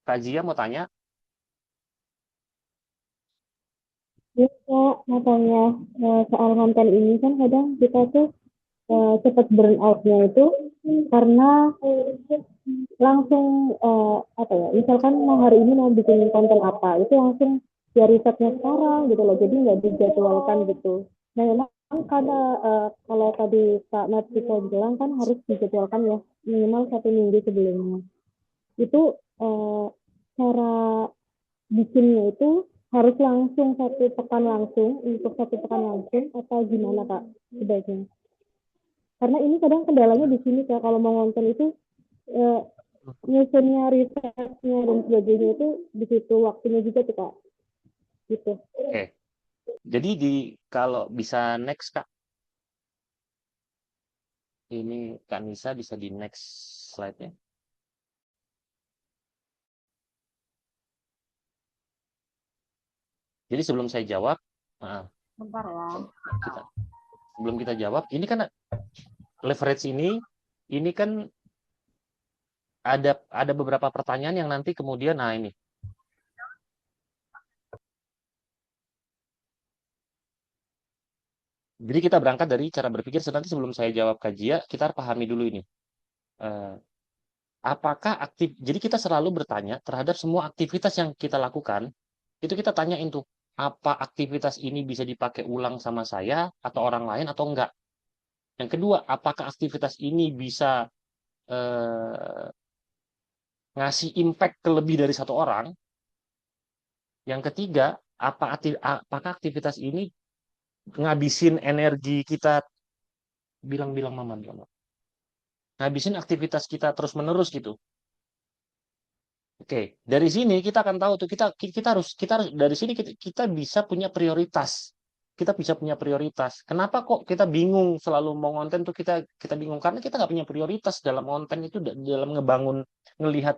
S2: Kak Jia mau tanya,
S5: Ya, Kak, makanya soal konten ini kan kadang kita tuh cepat burn out-nya itu karena langsung apa ya, misalkan mau hari ini mau bikin konten apa, itu langsung ya risetnya sekarang gitu loh, jadi nggak dijadwalkan gitu. Nah memang karena kalau tadi Kak Natsiko bilang kan harus dijadwalkan ya minimal 1 minggu sebelumnya. Itu cara bikinnya itu harus langsung 1 pekan langsung untuk 1 pekan langsung atau gimana Kak sebaiknya? Karena ini kadang kendalanya di sini Kak, kalau mau ngonten itu eh, nyusunnya, risetnya dan sebagainya itu di situ waktunya juga tuh Kak. Gitu.
S2: oke. Jadi kalau bisa next Kak, ini Kak Nisa bisa di next slide-nya. Jadi sebelum saya jawab,
S4: Bentar ya.
S2: kita sebelum kita jawab, ini kan leverage ini kan ada beberapa pertanyaan yang nanti kemudian, nah ini. Jadi kita berangkat dari cara berpikir, nanti sebelum saya jawab kajian, kita pahami dulu ini. Eh, apakah jadi kita selalu bertanya terhadap semua aktivitas yang kita lakukan, itu kita tanyain tuh, apa aktivitas ini bisa dipakai ulang sama saya atau orang lain atau enggak? Yang kedua, apakah aktivitas ini bisa eh, ngasih impact ke lebih dari satu orang? Yang ketiga, apakah aktivitas ini ngabisin energi kita, bilang mama, ngabisin aktivitas kita terus-menerus gitu. Oke, dari sini kita akan tahu tuh kita harus dari sini kita bisa punya prioritas. Kita bisa punya prioritas. Kenapa kok kita bingung selalu mau konten tuh kita kita bingung karena kita nggak punya prioritas dalam konten itu dalam ngebangun ngelihat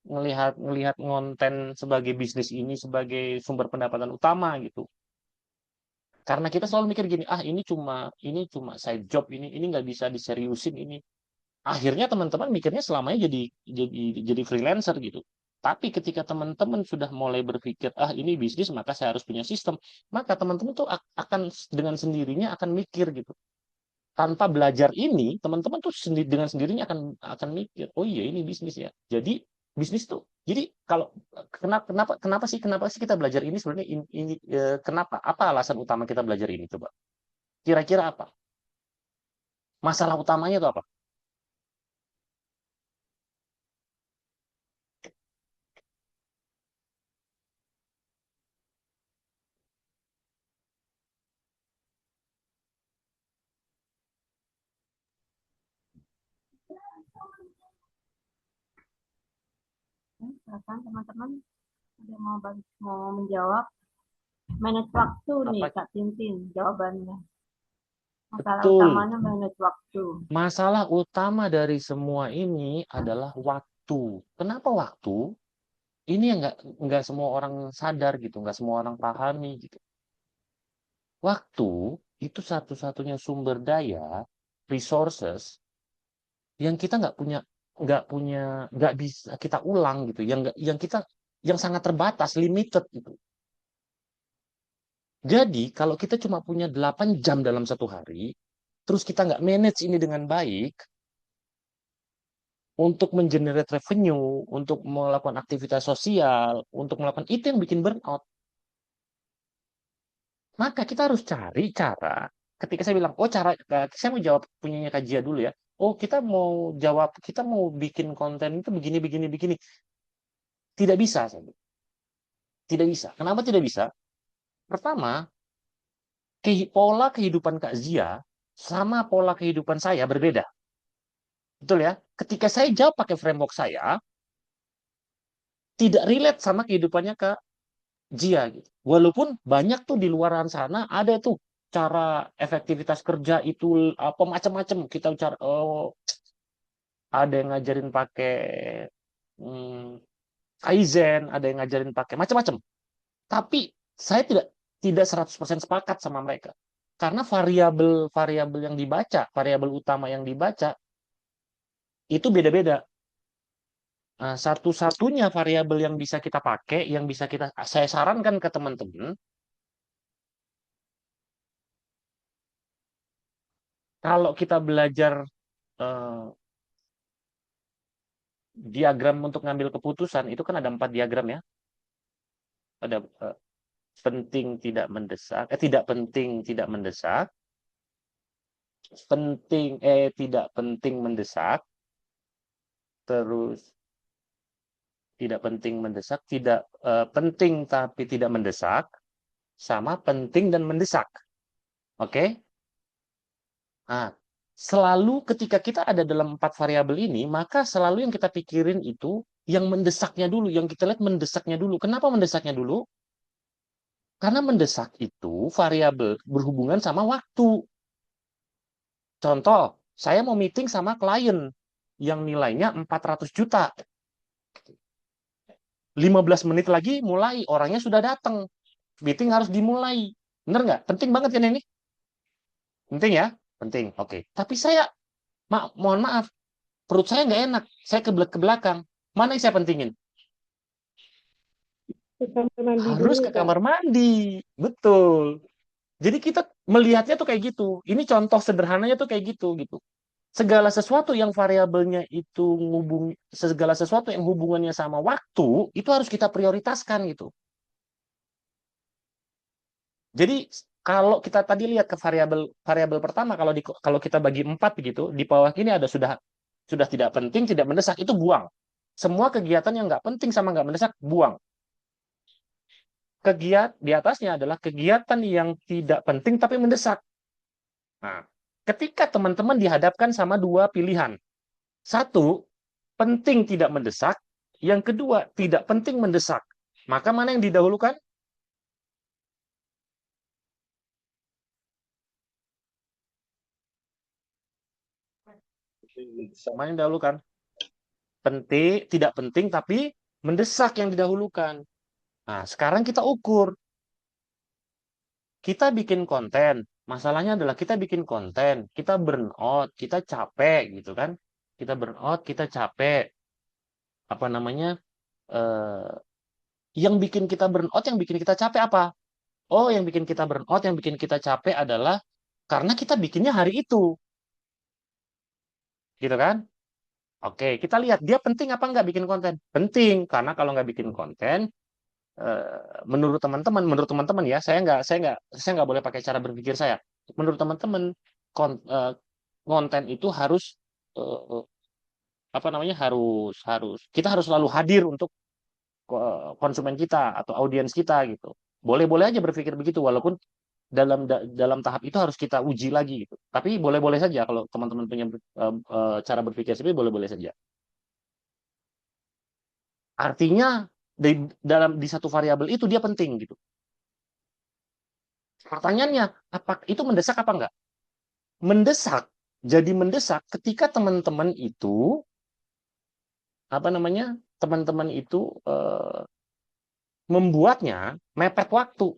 S2: ngelihat konten sebagai bisnis ini sebagai sumber pendapatan utama gitu. Karena kita selalu mikir gini, ini cuma side job ini nggak bisa diseriusin ini. Akhirnya teman-teman mikirnya selamanya jadi freelancer gitu. Tapi ketika teman-teman sudah mulai berpikir, ini bisnis, maka saya harus punya sistem. Maka teman-teman tuh akan dengan sendirinya akan mikir gitu. Tanpa belajar ini, teman-teman tuh dengan sendirinya akan mikir, oh iya ini bisnis ya. Jadi bisnis tuh. Jadi kalau kenapa sih kita belajar ini sebenarnya kenapa apa alasan utama kita belajar ini coba? Kira-kira apa? Masalah utamanya itu apa?
S4: Silakan teman-teman. Ada mau menjawab. Manage waktu nih,
S2: Apa?
S4: Kak Tintin, jawabannya. Masalah
S2: Betul.
S4: utamanya manage waktu.
S2: Masalah utama dari semua ini adalah waktu. Kenapa waktu? Ini yang nggak semua orang sadar gitu, nggak semua orang pahami gitu. Waktu itu satu-satunya sumber daya, resources yang kita nggak bisa kita ulang gitu, yang sangat terbatas, limited gitu. Jadi kalau kita cuma punya 8 jam dalam satu hari, terus kita nggak manage ini dengan baik, untuk mengenerate revenue, untuk melakukan aktivitas sosial, untuk melakukan itu yang bikin burnout. Maka kita harus cari cara. Ketika saya bilang, oh saya mau jawab punyanya Kajia dulu ya. Oh kita mau bikin konten itu begini, begini, begini. Tidak bisa, saya bilang. Tidak bisa. Kenapa tidak bisa? Pertama, pola kehidupan Kak Zia sama pola kehidupan saya berbeda. Betul ya? Ketika saya jawab pakai framework saya, tidak relate sama kehidupannya Kak Jia gitu. Walaupun banyak tuh di luaran sana ada tuh cara efektivitas kerja itu apa macam-macam kita cara ada yang ngajarin pakai hmm, Kaizen, ada yang ngajarin pakai macam-macam. Tapi saya tidak 100% sepakat sama mereka. Karena variabel yang dibaca, variabel utama yang dibaca itu beda-beda. Nah, satu-satunya variabel yang bisa kita pakai, saya sarankan ke teman-teman, kalau kita belajar eh, diagram untuk ngambil keputusan, itu kan ada 4 diagram ya. Ada penting tidak mendesak, tidak penting tidak mendesak, tidak penting mendesak, terus tidak penting mendesak, tidak penting tapi tidak mendesak, sama penting dan mendesak. Oke? Nah, selalu ketika kita ada dalam 4 variabel ini, maka selalu yang kita pikirin itu yang mendesaknya dulu, yang kita lihat mendesaknya dulu. Kenapa mendesaknya dulu? Karena mendesak itu variabel berhubungan sama waktu. Contoh, saya mau meeting sama klien yang nilainya 400 juta. 15 menit lagi mulai, orangnya sudah datang. Meeting harus dimulai. Bener nggak? Penting banget kan ini? Penting ya? Penting. Oke. Tapi mohon maaf, perut saya nggak enak. Saya ke belakang. Mana yang saya pentingin?
S5: Ke kamar mandi dulu,
S2: Harus ke
S5: Kak.
S2: kamar mandi. Betul. Jadi kita melihatnya tuh kayak gitu. Ini contoh sederhananya tuh kayak gitu. Segala sesuatu yang variabelnya itu segala sesuatu yang hubungannya sama waktu itu harus kita prioritaskan gitu. Jadi kalau kita tadi lihat ke variabel variabel pertama, kalau kita bagi 4 begitu, di bawah ini ada sudah tidak penting, tidak mendesak, itu buang. Semua kegiatan yang nggak penting sama nggak mendesak, buang. Di atasnya adalah kegiatan yang tidak penting tapi mendesak. Nah, ketika teman-teman dihadapkan sama 2 pilihan. Satu, penting tidak mendesak. Yang kedua, tidak penting mendesak. Maka mana yang didahulukan? Mana yang didahulukan? Tidak penting, tapi mendesak yang didahulukan. Nah, sekarang kita ukur. Kita bikin konten. Masalahnya adalah kita bikin konten. Kita burn out, kita capek gitu kan. Kita burn out, kita capek. Apa namanya? Eh, yang bikin kita burn out, yang bikin kita capek apa? Oh, yang bikin kita burn out, yang bikin kita capek adalah karena kita bikinnya hari itu. Gitu kan? Oke, kita lihat dia penting apa nggak bikin konten. Penting, karena kalau nggak bikin konten, menurut teman-teman ya, saya nggak boleh pakai cara berpikir saya. Menurut teman-teman, konten itu harus eh, apa namanya harus harus kita harus selalu hadir untuk konsumen kita atau audiens kita gitu. Boleh-boleh aja berpikir begitu, walaupun dalam tahap itu harus kita uji lagi gitu. Tapi boleh-boleh saja kalau teman-teman punya cara berpikir seperti boleh-boleh saja. Artinya di satu variabel itu dia penting gitu. Pertanyaannya, apa itu mendesak apa enggak? Mendesak. Jadi mendesak ketika teman-teman itu teman-teman itu membuatnya mepet waktu.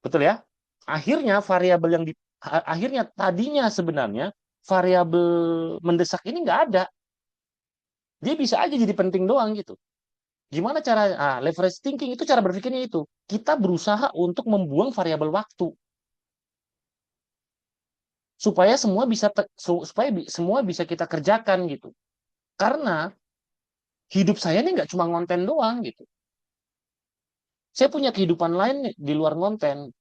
S2: Betul ya? Akhirnya tadinya sebenarnya variabel mendesak ini nggak ada. Dia bisa aja jadi penting doang gitu. Gimana cara leverage thinking itu cara berpikirnya itu. Kita berusaha untuk membuang variabel waktu supaya semua bisa kita kerjakan gitu. Karena hidup saya ini nggak cuma ngonten doang gitu. Saya punya kehidupan lain di luar ngonten.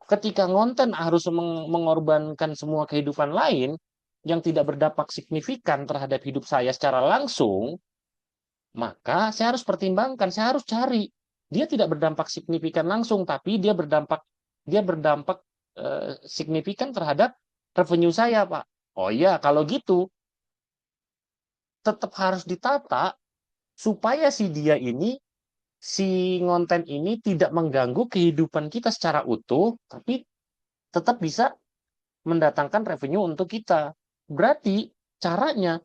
S2: Ketika ngonten harus mengorbankan semua kehidupan lain yang tidak berdampak signifikan terhadap hidup saya secara langsung, maka saya harus pertimbangkan, saya harus cari. Dia tidak berdampak signifikan langsung, tapi dia berdampak signifikan terhadap revenue saya, Pak. Oh iya, kalau gitu tetap harus ditata supaya si ngonten ini tidak mengganggu kehidupan kita secara utuh, tapi tetap bisa mendatangkan revenue untuk kita. Berarti caranya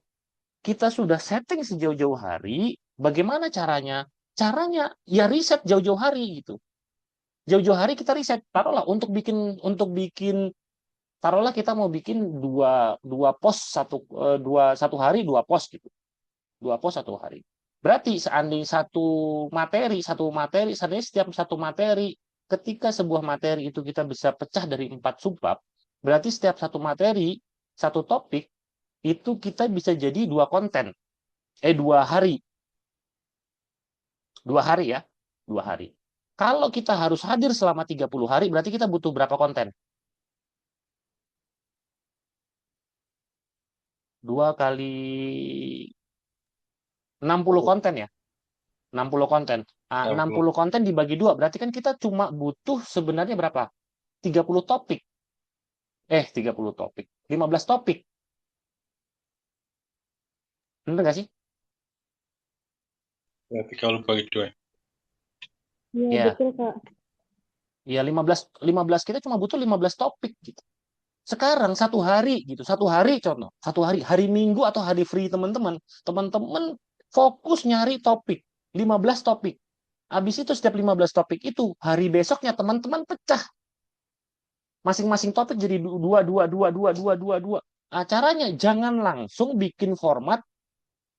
S2: kita sudah setting sejauh-jauh hari, bagaimana caranya? Caranya ya riset jauh-jauh hari gitu. Jauh-jauh hari kita riset, taruhlah taruhlah kita mau bikin dua post satu hari dua post gitu. Dua post satu hari. Berarti seandainya seandainya setiap satu materi, ketika sebuah materi itu kita bisa pecah dari 4 subbab, berarti setiap satu materi, satu topik, itu kita bisa jadi 2 hari. 2 hari ya. 2 hari. Kalau kita harus hadir selama 30 hari, berarti kita butuh berapa konten? 2 kali 60 konten ya. 60 konten. 60 konten dibagi 2, berarti kan kita cuma butuh sebenarnya berapa? 30 topik. 30 topik. 15 topik. Benar nggak sih?
S6: Berarti kalau bagi 2.
S5: Iya,
S2: Ya.
S5: betul, Kak.
S2: Ya 15 kita cuma butuh 15 topik gitu. Sekarang satu hari gitu, contoh, hari Minggu atau hari free teman-teman fokus nyari topik, 15 topik. Habis itu setiap 15 topik itu hari besoknya teman-teman pecah. Masing-masing topik jadi dua. Caranya jangan langsung bikin format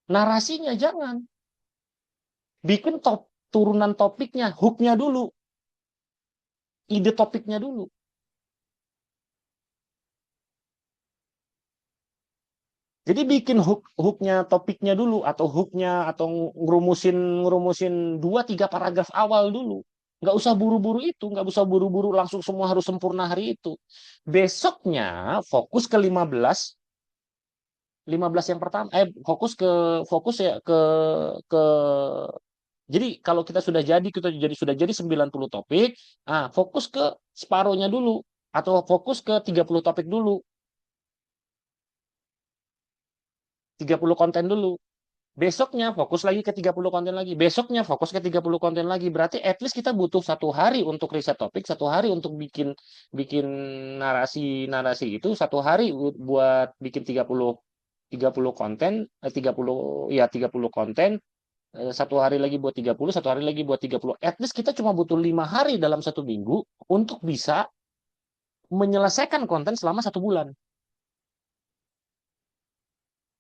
S2: narasinya, jangan. Bikin turunan topiknya, hooknya dulu. Ide topiknya dulu. Jadi bikin hooknya topiknya dulu atau ngerumusin 2-3 paragraf awal dulu. Nggak usah buru-buru langsung semua harus sempurna hari itu. Besoknya fokus ke 15 yang pertama fokus ya ke jadi kalau kita sudah jadi 90 topik, fokus ke separuhnya dulu atau fokus ke 30 topik dulu. 30 konten dulu. Besoknya fokus lagi ke 30 konten lagi. Besoknya fokus ke 30 konten lagi. Berarti at least kita butuh 1 hari untuk riset topik, 1 hari untuk bikin narasi itu, 1 hari buat bikin 30 konten, 30 konten, 1 hari lagi buat 30, 1 hari lagi buat 30. At least kita cuma butuh 5 hari dalam 1 minggu untuk bisa menyelesaikan konten selama 1 bulan.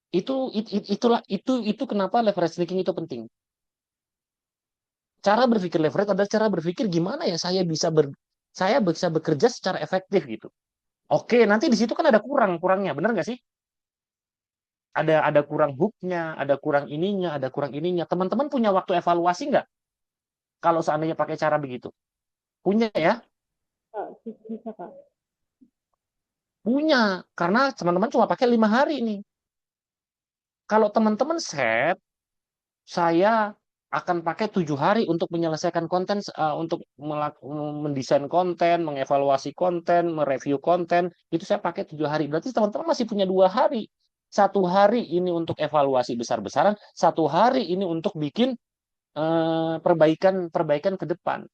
S2: Itu kenapa leverage thinking itu penting. Cara berpikir leverage adalah cara berpikir gimana ya saya bisa bekerja secara efektif gitu. Oke, nanti di situ kan ada kurangnya, benar nggak sih? Ada kurang hooknya, ada kurang ininya. Teman-teman punya waktu evaluasi nggak? Kalau seandainya pakai cara begitu, punya ya?
S5: Bisa, Kak.
S2: Punya, karena teman-teman cuma pakai 5 hari nih. Kalau teman-teman saya akan pakai 7 hari untuk menyelesaikan konten, untuk mendesain konten, mengevaluasi konten, mereview konten, itu saya pakai 7 hari. Berarti teman-teman masih punya 2 hari. 1 hari ini untuk evaluasi besar-besaran, 1 hari ini untuk bikin perbaikan ke depan.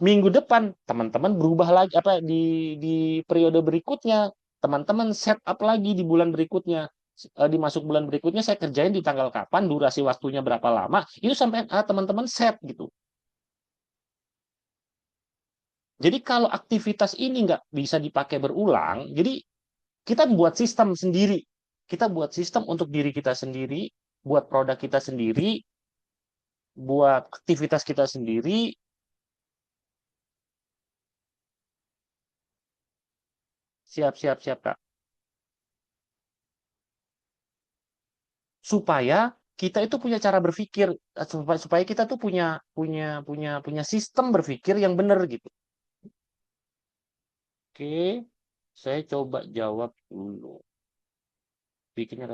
S2: Minggu depan teman-teman berubah lagi, apa di periode berikutnya teman-teman set up lagi di bulan berikutnya. Dimasuk bulan berikutnya saya kerjain di tanggal kapan, durasi waktunya berapa lama, itu sampai teman-teman set gitu. Jadi kalau aktivitas ini nggak bisa dipakai berulang, jadi kita buat sistem sendiri. Kita buat sistem untuk diri kita sendiri, buat produk kita sendiri, buat aktivitas kita sendiri. Siap, Kak. Supaya kita itu punya cara berpikir, supaya kita tuh punya sistem berpikir yang benar gitu. Oke, saya coba jawab dulu. Bikinnya